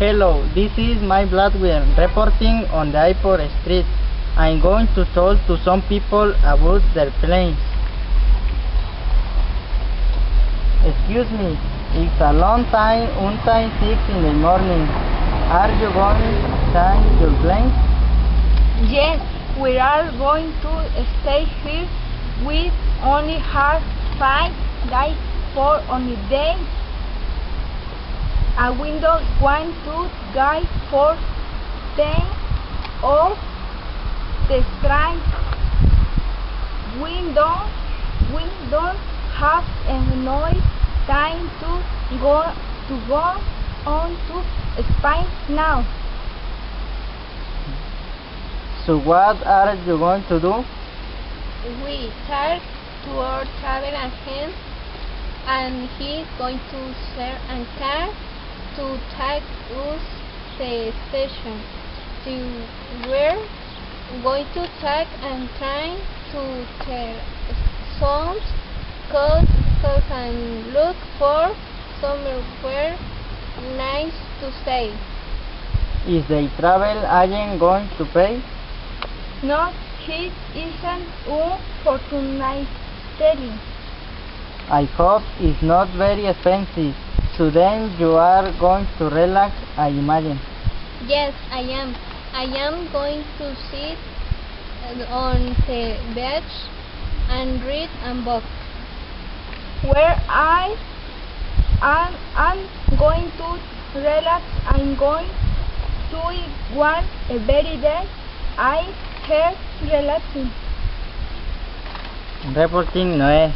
Hello, this is my Bladwell reporting on the airport street. I'm going to talk to some people about their planes. Excuse me, it's a long time until 6 in the morning. Are you going to change your plane? Yes, we are going to stay here with only have 5 days for only day. A window 1 2 guide for 10 of the strike. We don't have enough time to go on to Spain now. So what are you going to do? We talk to our travel agent and he's going to share a car to take us the station. We're going to take a train to the sound coast and look for somewhere nice to stay. Is the travel agent going to pay? No, he isn't unfortunately. I hope it's not very expensive. So then you are going to relax, I imagine. Yes, I am. I am going to sit on the beach and read a book. Where I'm going to relax. I'm going to want a very day. I have relaxing. Reporting Noé.